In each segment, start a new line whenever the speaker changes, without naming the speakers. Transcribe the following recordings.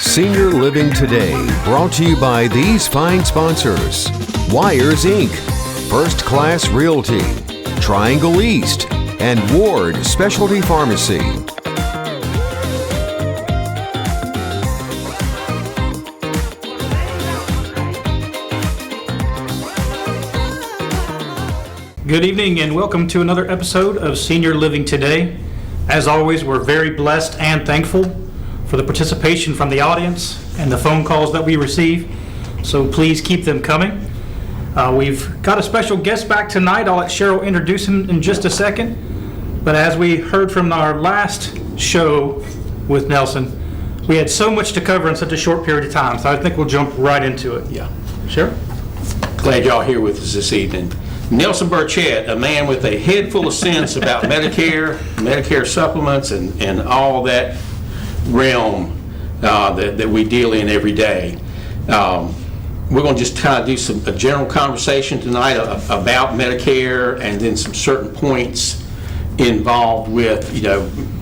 Senior Living Today, brought to you by these fine sponsors: Wires Inc., First Class Realty, Triangle East, and Ward Specialty Pharmacy.
Good evening and welcome to another episode of Senior Living Today. As always, we're very blessed and thankful for the participation from the audience and the phone calls that we receive, so please keep them coming. We've got a special guest back tonight. I'll let Cheryl introduce him in just a second, but as we heard from our last show with Nelson, we had so much to cover in such a short period of time, so I think we'll jump right into it.
Yeah.
Cheryl?
Glad y'all here with us this evening. Nelson Burchette, a man with a head full of sense about Medicare supplements, and all that realm that we deal in every day. We're going to just kind of do a general conversation tonight about Medicare, and then some certain points involved with,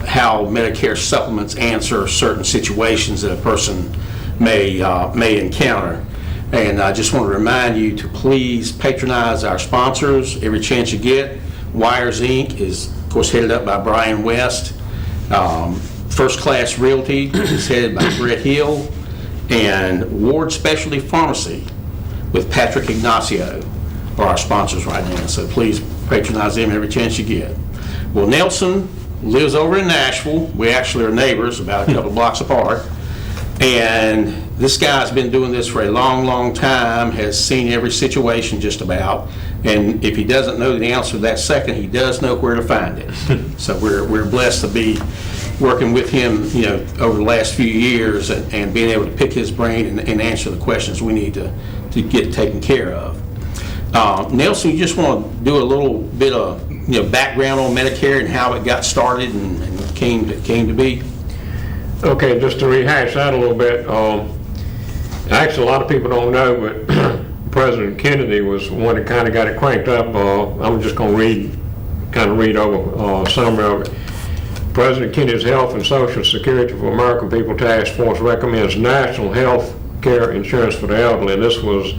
how Medicare supplements answer certain situations that a person may encounter. And I just want to remind you to please patronize our sponsors every chance you get. Wires Inc. is, of course, headed up by Brian West. First Class Realty is headed by Brett Hill. And Ward Specialty Pharmacy with Patrick Ignacio are our sponsors right now. So please patronize them every chance you get. Well, Nelson lives over in Nashville. We actually are neighbors, about a couple blocks apart. And this guy's been doing this for a long, long time, has seen every situation just about, and if he doesn't know the answer to that second, he does know where to find it. So we're blessed to be working with him, over the last few years, and being able to pick his brain and answer the questions we need to get taken care of. Nelson, you just want to do a little bit of background on Medicare and how it got started and came to be?
Okay, just to rehash that a little bit, actually a lot of people don't know, but President Kennedy was the one that kind of got it cranked up. I'm just going to read over a summary of it. President Kennedy's Health and Social Security for American People Task Force recommends national health care insurance for the elderly, and this was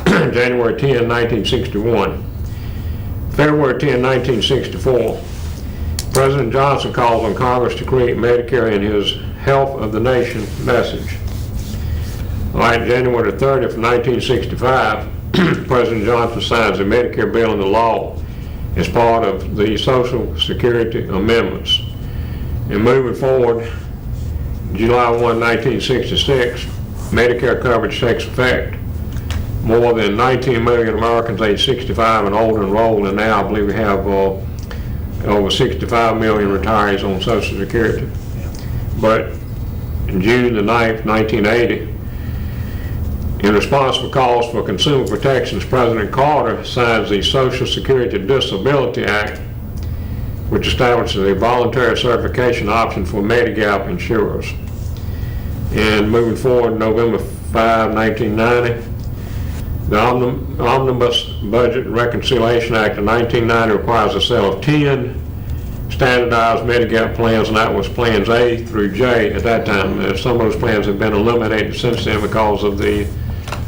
January 10, 1961. February 10, 1964, President Johnson calls on Congress to create Medicare in his Health of the Nation message. All right, January 30th, 1965, President Johnson signs the Medicare bill into law as part of the Social Security amendments. And moving forward, July 1, 1966, Medicare coverage takes effect. More than 19 million Americans aged 65 and older enrolled, and now I believe we have over 65 million retirees on Social Security. But in June the 9th, 1980, in response to calls for consumer protections, President Carter signs the Social Security Disability Act, which establishes a voluntary certification option for Medigap insurers. And moving forward, November 5, 1990, the Omnibus Budget and Reconciliation Act of 1990 requires the sale of 10 standardized Medigap plans, and that was plans A through J at that time. Some of those plans have been eliminated since then because of the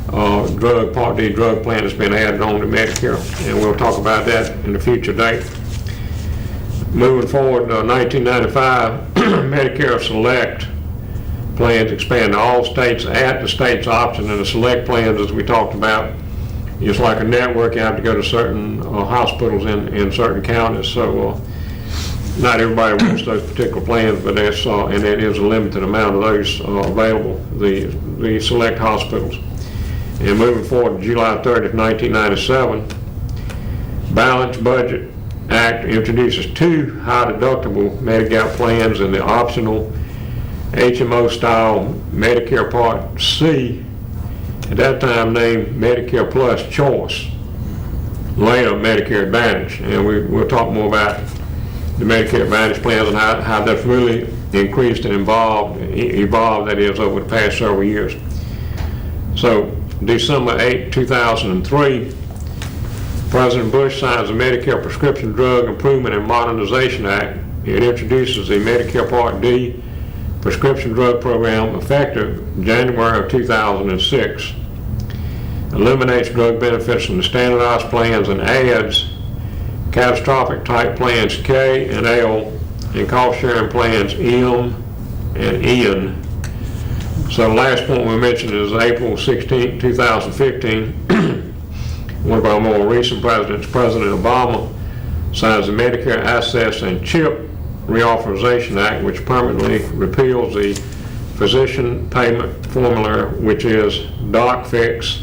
Part D drug plan that's been added on to Medicare, and we'll talk about that in a future date. Moving forward, 1995, Medicare Select plans expand to all states at the state's option, and the Select plans, as we talked about, it's like a network. You have to go to certain hospitals in certain counties, so not everybody wants those particular plans, but that's and it is a limited amount of those available, the Select hospitals. And moving forward to July 30th, 1997, Balanced Budget Act introduces 2 high-deductible Medigap plans and the optional HMO-style Medicare Part C, at that time named Medicare Plus Choice, later Medicare Advantage. And we'll talk more about the Medicare Advantage plans and how that's really increased and evolved, that is, over the past several years. So December 8, 2003, President Bush signs the Medicare Prescription Drug Improvement and Modernization Act. It introduces the Medicare Part D prescription drug program effective January of 2006. Eliminates drug benefits from the standardized plans and adds catastrophic type plans K and L and cost sharing plans M and N. So the last point we mentioned is April 16, 2015. One of our more recent presidents, President Obama, signs the Medicare Access and CHIP Reauthorization Act, which permanently repeals the physician payment formula, which is Doc Fix.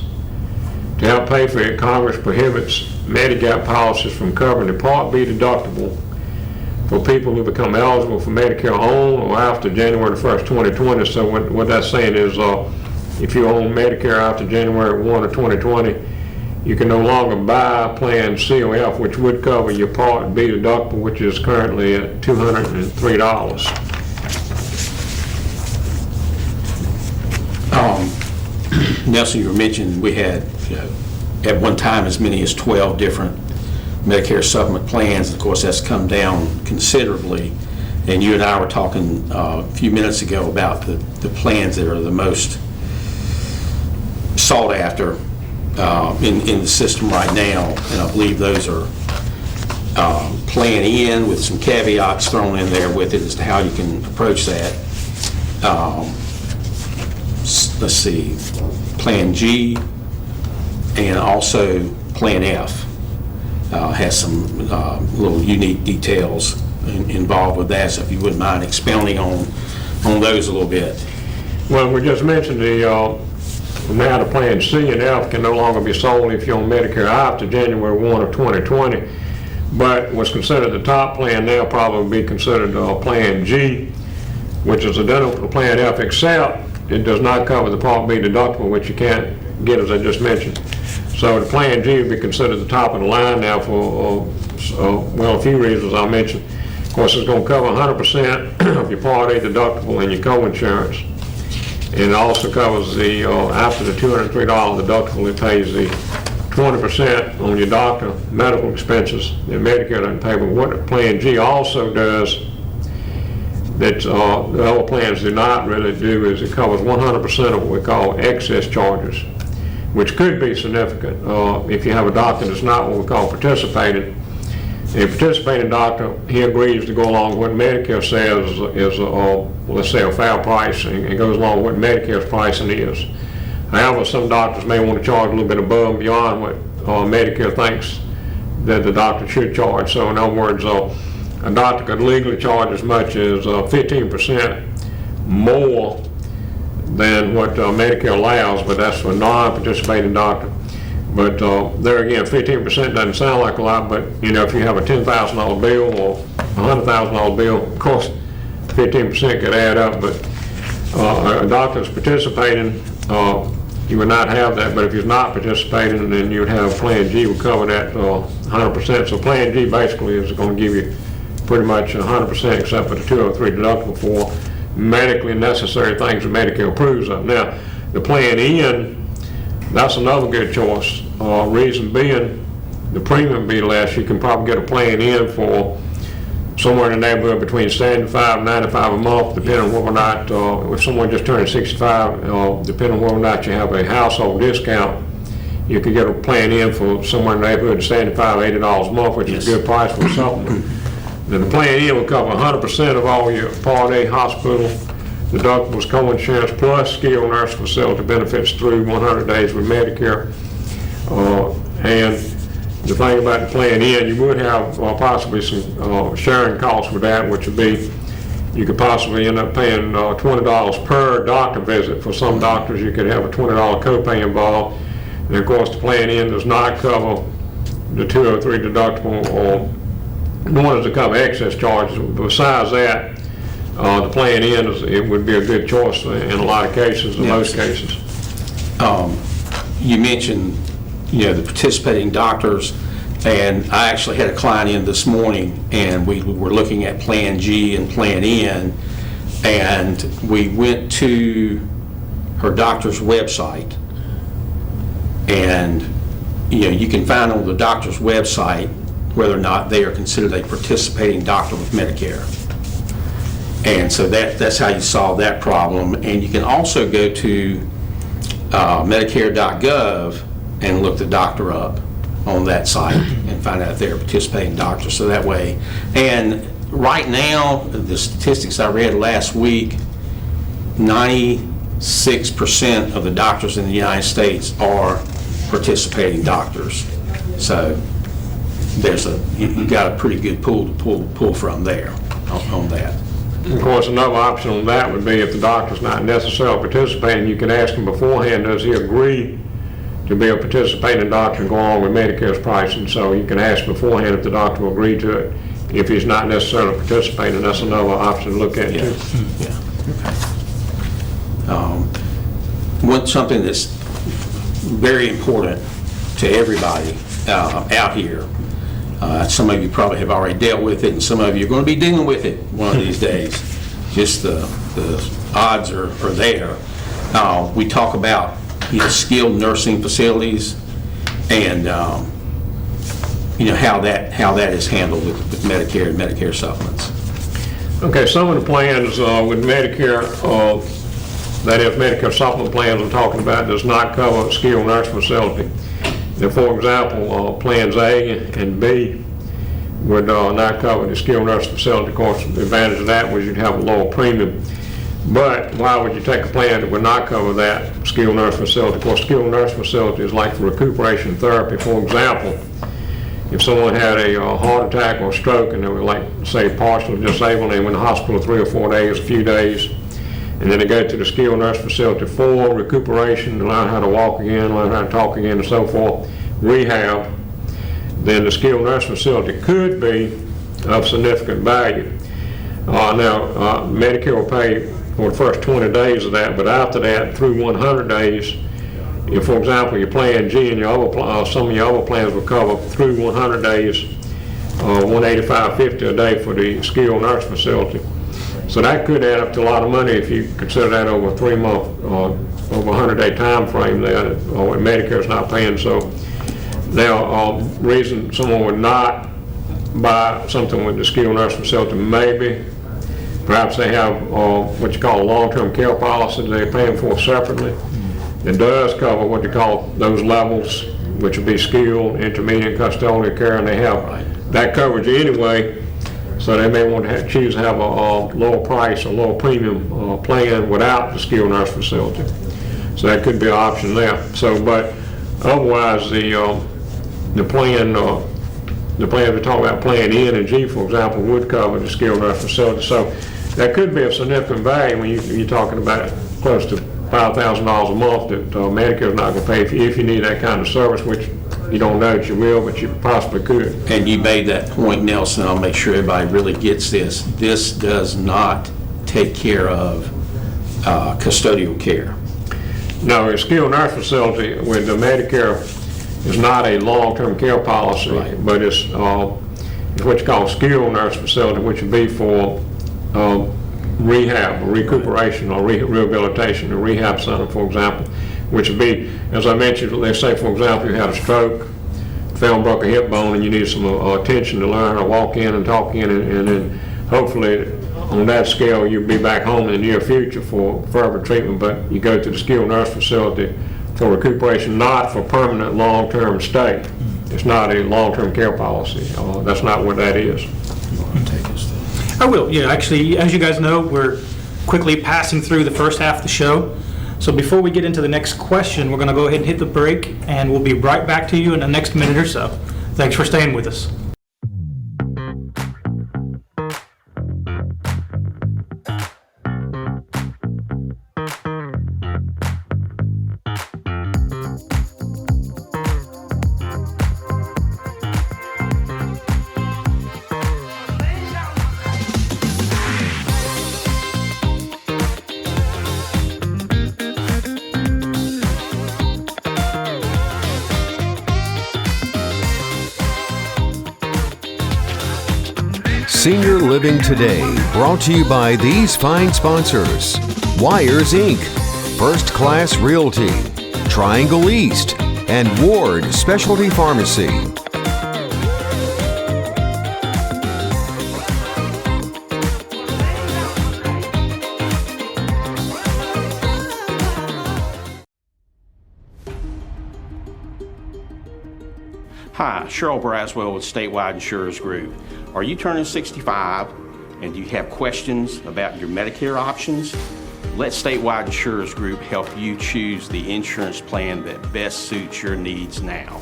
To help pay for it, Congress prohibits Medigap policies from covering the Part B deductible for people who become eligible for Medicare on or after January 1st, 2020. So what that's saying is if you own Medicare after January 1 of 2020, you can no longer buy Plan C or F, which would cover your Part B deductible, which is currently at $203.
Nelson, you were mentioning we had, at one time, as many as 12 different Medicare supplement plans. Of course, that's come down considerably. And you and I were talking a few minutes ago about the plans that are the most sought after in the system right now. And I believe those are Plan N with some caveats thrown in there with it as to how you can approach that. Let's see, Plan G and also Plan F has some little unique details involved with that, so if you wouldn't mind expounding on those a little bit.
Well, we just mentioned now the Plan C and F can no longer be sold if you're on Medicare after January 1 of 2020, but what's considered the top plan now probably would be considered Plan G, which is identical to Plan F, except it does not cover the Part B deductible, which you can't get, as I just mentioned. So the Plan G would be considered the top of the line now for, well, a few reasons I mentioned. Of course, it's going to cover 100% of your Part A deductible and your co-insurance. And it also covers the, after the $203 deductible, it pays the 20% on your doctor medical expenses that Medicare doesn't pay. But what Plan G also does that the other plans do not really do is it covers 100% of what we call excess charges, which could be significant if you have a doctor that's not what we call participating. A participating doctor, he agrees to go along with what Medicare says is, let's say, a fair price, and goes along with what Medicare's pricing is. However, some doctors may want to charge a little bit above and beyond what Medicare thinks that the doctor should charge. So in other words, a doctor could legally charge as much as 15% more than what Medicare allows, but that's for a non-participating doctor. But there again, 15% doesn't sound like a lot, but you know, if you have a $10,000 bill or a $100,000 bill, of course, 15% could add up. But a doctor's participating, you would not have that. But if he's not participating, then you would have Plan G would cover that 100%. So Plan G basically is going to give you pretty much 100% except for the $203 deductible for medically necessary things that Medicare approves of. Now, the Plan N, that's another good choice. Reason being, the premium be less. You can probably get a Plan N for somewhere in the neighborhood between $75 and $95 a month, depending on whether or not, if someone just turned 65, depending on whether or not you have a household discount, you could get a Plan N for somewhere in the neighborhood of $75, $80 a month, which is a good price for a supplement. Then the Plan N will cover 100% of all your Part A hospital deductibles, co-insurance, plus skilled nurse facility benefits through 100 days with Medicare. And the thing about the Plan N, you would have possibly some sharing costs with that, which would be, you could possibly end up paying $20 per doctor visit. For some doctors, you could have a $20 copay involved. And of course, the Plan N does not cover the $203 deductible, or nor does it cover excess charges. Besides that, the Plan N, it would be a good choice in a lot of cases, in most cases.
You mentioned, the participating doctors, and I actually had a client in this morning, and we were looking at Plan G and Plan N, and we went to her doctor's website, and you can find on the doctor's website whether or not they are considered a participating doctor with Medicare. And so that's how you solve that problem. And you can also go to Medicare.gov and look the doctor up on that site and find out if they're a participating doctor. So that way, and right now, the statistics I read last week, 96% of the doctors in the United States are participating doctors. So you got a pretty good pool to pull from there on that.
Of course, another option on that would be if the doctor's not necessarily participating, you can ask him beforehand, does he agree to be a participating doctor and go along with Medicare's pricing? So you can ask beforehand if the doctor will agree to it. If he's not necessarily participating, that's another option to look at too.
Something that's very important to everybody out here. Some of you probably have already dealt with it, and some of you are going to be dealing with it one of these days. Just the odds are there. We talk about skilled nursing facilities, and how that is handled with Medicare and Medicare supplements.
Okay, some of the plans with Medicare, that is Medicare supplement plans I'm talking about, does not cover a skilled nursing facility. Now, for example, plans A and B would not cover the skilled nursing facility. Of course, the advantage of that was you'd have a lower premium. But why would you take a plan that would not cover that skilled nursing facility? Of course, skilled nursing facility is like for recuperation therapy. For example, if someone had a heart attack or stroke and they were, like, say, partially disabled, and they went to the hospital 3 or 4 days, a few days, and then they go to the skilled nursing facility for recuperation, to learn how to walk again, learn how to talk again, and so forth, rehab, then the skilled nursing facility could be of significant value. Now, Medicare will pay for the first 20 days of that, but after that, through 100 days, if, for example, your plan G and some of your other plans will cover through 100 days, $185.50 a day for the skilled nursing facility. So that could add up to a lot of money if you consider that over a 3-month, over a 100-day time frame there, when Medicare is not paying. So now, reason someone would not buy something with the skilled nursing facility, maybe perhaps they have what you call a long-term care policy that they're paying for separately. It does cover what you call those levels, which would be skilled, intermediate, custodial care, and they have that coverage anyway. So they may want to choose to have a lower price or lower premium plan without the skilled nurse facility. So that could be an option there. So, but otherwise, the plan we talk about, plan N and G, for example, would cover the skilled nurse facility. So that could be of significant value when you're talking about close to $5,000 a month that Medicare is not going to pay if you need that kind of service, which you don't know that you will, but you possibly could.
And you made that point, Nelson. I'll make sure everybody really gets this. This does not take care of custodial care.
No, a skilled nurse facility with the Medicare is not a long-term care policy,
right,
but it's what you call a skilled nurse facility, which would be for rehab or recuperation or rehabilitation, a rehab center, for example, which would be, as I mentioned, let's say, for example, you had a stroke, fell and broke a hip bone, and you need some attention to learn how to walk in and talk in, and then hopefully on that scale you'll be back home in the near future for further treatment, but you go to the skilled nurse facility for recuperation, not for permanent long-term stay. It's not a long-term care policy. That's not what that is.
I will, yeah. Actually, as you guys know, we're quickly passing through the first half of the show. So before we get into the next question, we're going to go ahead and hit the break, and we'll be right back to you in the next minute or so. Thanks for staying with us.
Senior Living Today, brought to you by these fine sponsors: Wires Inc., First Class Realty, Triangle East, and Ward Specialty Pharmacy.
Hi, Cheryl Braswell with Statewide Insurers Group. Are you turning 65 and do you have questions about your Medicare options? Let Statewide Insurers Group help you choose the insurance plan that best suits your needs now.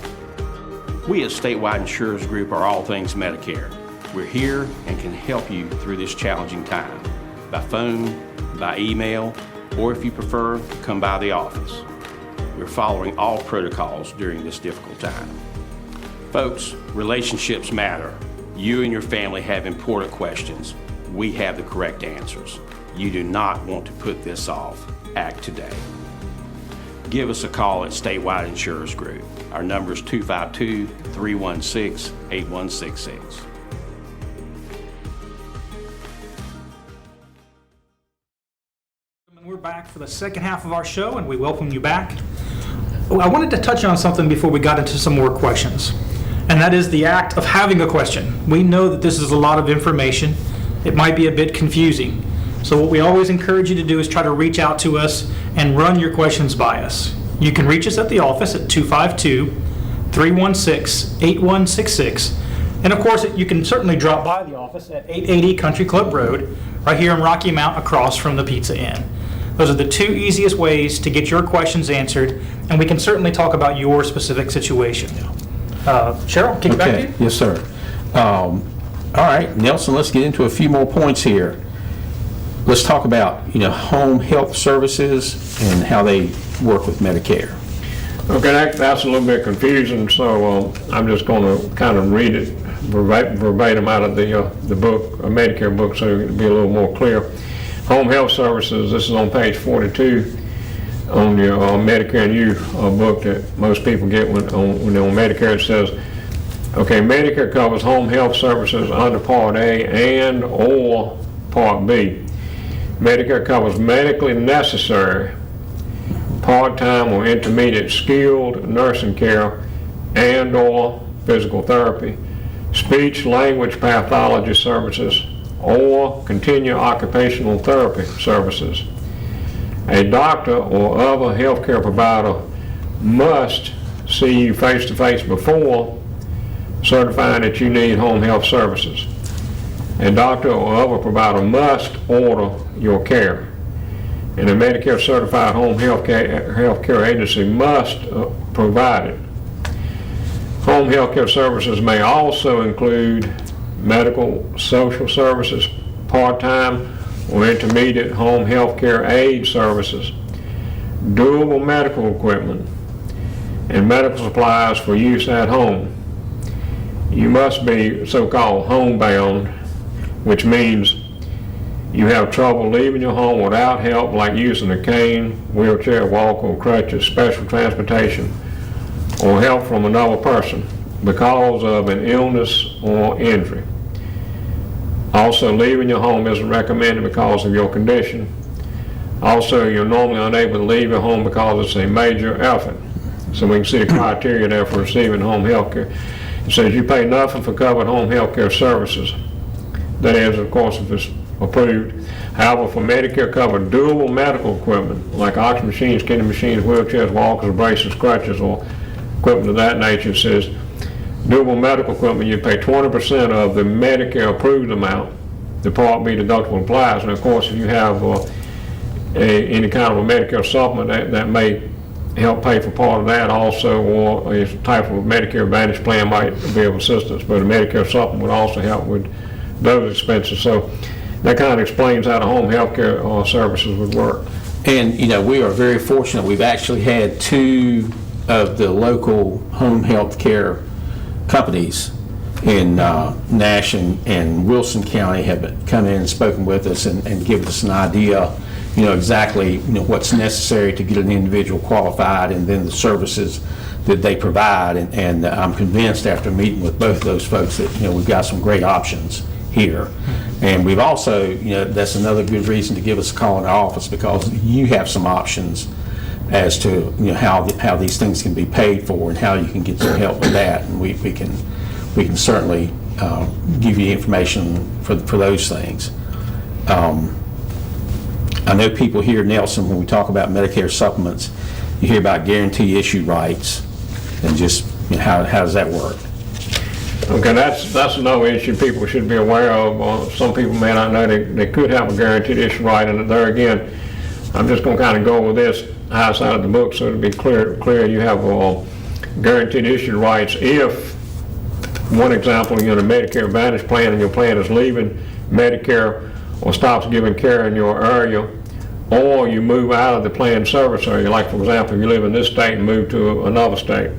We at Statewide Insurers Group are all things Medicare. We're here and can help you through this challenging time, by phone, by email, or if you prefer, come by the office. We're following all protocols during this difficult time. Folks, relationships matter. You and your family have important questions. We have the correct answers. You do not want to put this off. Act today. Give us a call at Statewide Insurers Group. Our number is 252-316-8166.
We're back for the second half of our show, and we welcome you back. I wanted to touch on something before we got into some more questions, and that is the act of having a question. We know that this is a lot of information. It might be a bit confusing. So what we always encourage you to do is try to reach out to us and run your questions by us. You can reach us at the office at 252-316-8166. And of course, you can certainly drop by the office at 880 Country Club Road, right here in Rocky Mount across from the Pizza Inn. Those are the two easiest ways to get your questions answered, and we can certainly talk about your specific situation. Cheryl, kick it back to you.
Yes, sir. All right, Nelson, let's get into a few more points here. Let's talk about, home health services and how they work with Medicare.
Okay, that's a little bit confusing, so I'm just going to kind of read it verbatim out of the book, a Medicare book, so it'll be a little more clear. Home health services, this is on page 42 on your Medicare and You book that most people get when they're on Medicare. It says, okay, Medicare covers home health services under Part A and or Part B. Medicare covers medically necessary, part-time or intermediate skilled nursing care and or physical therapy, speech language pathology services, or continuing occupational therapy services. A doctor or other healthcare provider must see you face-to-face before certifying that you need home health services. A doctor or other provider must order your care, and a Medicare certified home health care agency must provide it. Home health care services may also include medical social services, part-time or intermediate home health care aid services, durable medical equipment, and medical supplies for use at home. You must be so-called homebound, which means you have trouble leaving your home without help, like using a cane, wheelchair, walker, or crutches, special transportation, or help from another person because of an illness or injury. Also, leaving your home isn't recommended because of your condition. Also, you're normally unable to leave your home because it's a major effort. So we can see the criteria there for receiving home health care. It says you pay nothing for covered home health care services. That is, of course, if it's approved. However, for Medicare covered durable medical equipment, like oxygen machines, kidney machines, wheelchairs, walkers, braces, crutches, or equipment of that nature, it says durable medical equipment, you pay 20% of the Medicare approved amount. The Part B deductible applies. And of course, if you have any kind of a Medicare supplement, that may help pay for part of that also, or a type of Medicare Advantage plan might be of assistance. But a Medicare supplement would also help with those expenses. So that kind of explains how the home health care services would work.
And, we are very fortunate. We've actually had two of the local home health care companies in Nash and Wilson County have come in and spoken with us and given us an idea, exactly, what's necessary to get an individual qualified, and then the services that they provide. And I'm convinced after meeting with both of those folks that, we've got some great options here. And we've also, that's another good reason to give us a call in our office, because you have some options as to, how these things can be paid for and how you can get some help with that. And we can certainly give you information for those things. I know people here, Nelson, when we talk about Medicare supplements, you hear about guarantee issue rights, and just How does that work?
Okay, that's another issue people should be aware of. Some people may not know they could have a guaranteed issue right, and there again, I'm just going to kind of go over this outside of the book so to be clear. You have guaranteed issue rights if, one example, you're in a Medicare Advantage plan and your plan is leaving Medicare or stops giving care in your area, or you move out of the planned service area. Like, for example, if you live in this state and move to another state,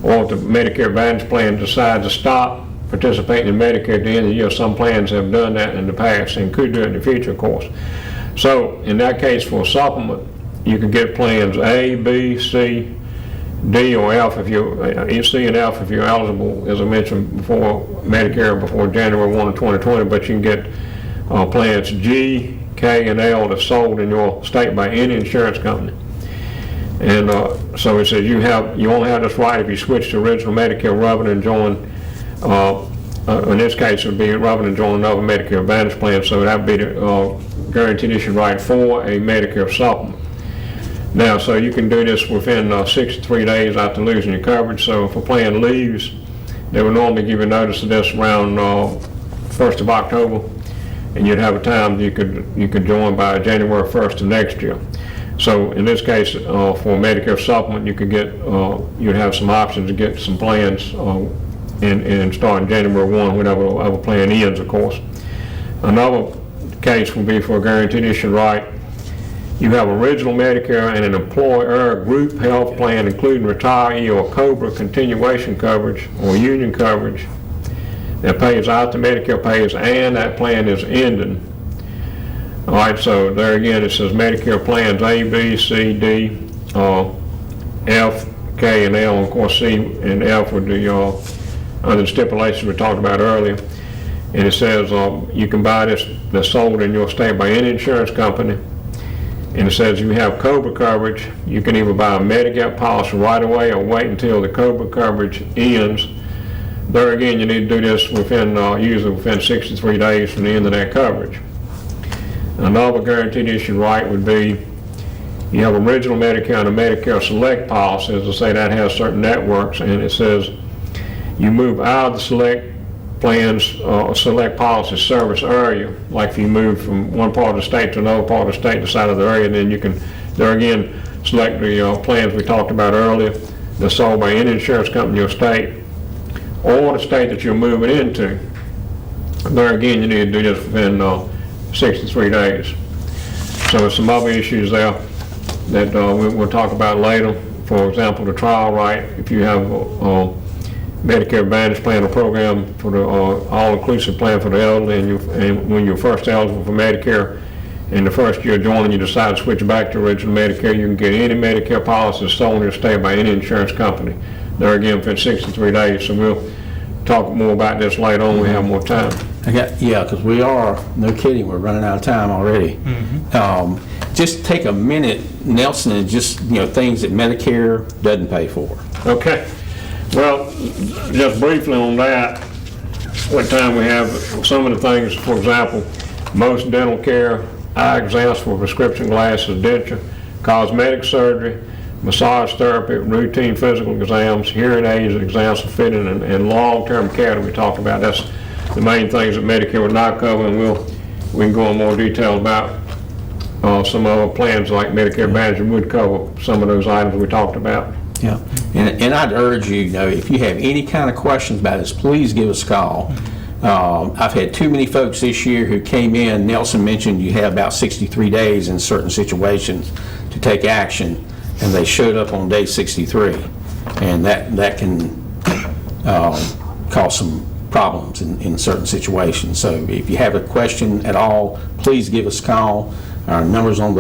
or if the Medicare Advantage plan decides to stop participating in Medicare at the end of the year. Some plans have done that in the past and could do it in the future, of course. So in that case, for a supplement, you can get plans A, B, C, D, or F if you're C and F if you're eligible, as I mentioned before, Medicare before January 1 of 2020. But you can get plans G, K, and L that's sold in your state by any insurance company. And so it says you only have this right if you switch to original Medicare rather than join, in this case it would be rather than join another Medicare Advantage plan, so that would be the guaranteed issue right for a Medicare supplement. Now, so you can do this within 63 days after losing your coverage. So if a plan leaves, they would normally give you notice of this around 1st of October, and you'd have a time you could join by January 1st of next year. So in this case, for a Medicare supplement, you could get, you'd have some options to get some plans and starting January 1, whenever plan ends, of course. Another case would be for a guaranteed issue right. You have original Medicare and an employer group health plan, including retiree or COBRA continuation coverage or union coverage that pays out the Medicare pays, and that plan is ending. All right, so there again it says Medicare plans A, B, C, D, F, K, and L. And of course, C and F would be under the stipulations we talked about earlier. And it says you can buy this that's sold in your state by any insurance company. And it says if you have COBRA coverage, you can either buy a Medigap policy right away or wait until the COBRA coverage ends. There again, you need to do this within usually within 63 days from the end of that coverage. Another guaranteed issue right would be you have original Medicare and a Medicare Select policy. As I say, that has certain networks, and it says you move out of the Select plans Select policy service area. Like if you move from one part of the state to another part of the state, decide of the area, then you can there again select the plans we talked about earlier that's sold by any insurance company in your state or the state that you're moving into. There again, you need to do this within 63 days. So there's some other issues there that we'll talk about later. For example, the trial right, if you have a Medicare Advantage plan or program for the all-inclusive plan for the elderly, and when you're first eligible for Medicare, in the first year joining, you decide to switch back to original Medicare, you can get any Medicare policy sold in your state by any insurance company. There again, within 63 days. So we'll talk more about this later on. We have more time.
Yeah, because we are, no kidding, we're running out of time already. Just take a minute, Nelson, and just, things that Medicare doesn't pay for.
Okay. Well, just briefly on that, what time we have, some of the things, for example, most dental care, eye exams for prescription glasses, denture, cosmetic surgery, massage therapy, routine physical exams, hearing aids, exams for fitting, and long-term care that we talked about. That's the main things that Medicare would not cover, and we can go in more detail about some other plans like Medicare Advantage would cover some of those items we talked about.
Yeah, and I'd urge you, if you have any kind of questions about this, please give us a call. I've had too many folks this year who came in. Nelson mentioned you have about 63 days in certain situations to take action, and they showed up on day 63, and that can cause some problems in certain situations. So if you have a question at all, please give us a call. Our number's on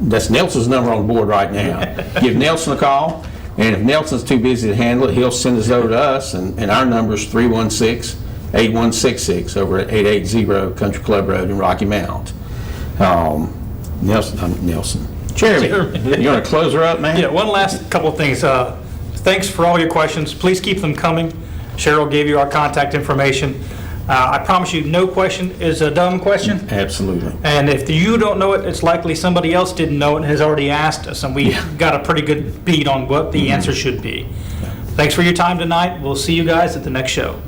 that's Nelson's number on the board right now. Give Nelson a call, and if Nelson's too busy to handle it, he'll send us over to us, and our number's 316-8166 over at 880 Country Club Road in Rocky Mount. Nelson. Jeremy, you want to close her up, man?
Yeah, one last couple of things. Thanks for all your questions. Please keep them coming. Cheryl gave you our contact information. I promise you, no question is a dumb question.
Absolutely.
And if you don't know it, it's likely somebody else didn't know it and has already asked us, and we got a pretty good beat on what the answer should be. Thanks for your time tonight. We'll see you guys at the next show.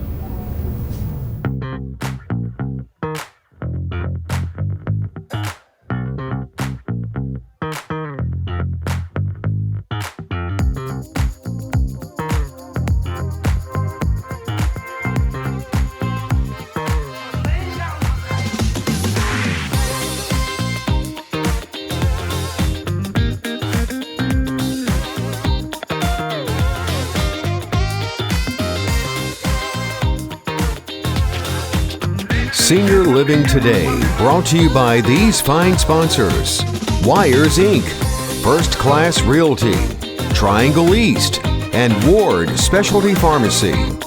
Senior Living Today, brought to you by these fine sponsors: Wires Inc., First Class Realty, Triangle East, and Ward Specialty Pharmacy.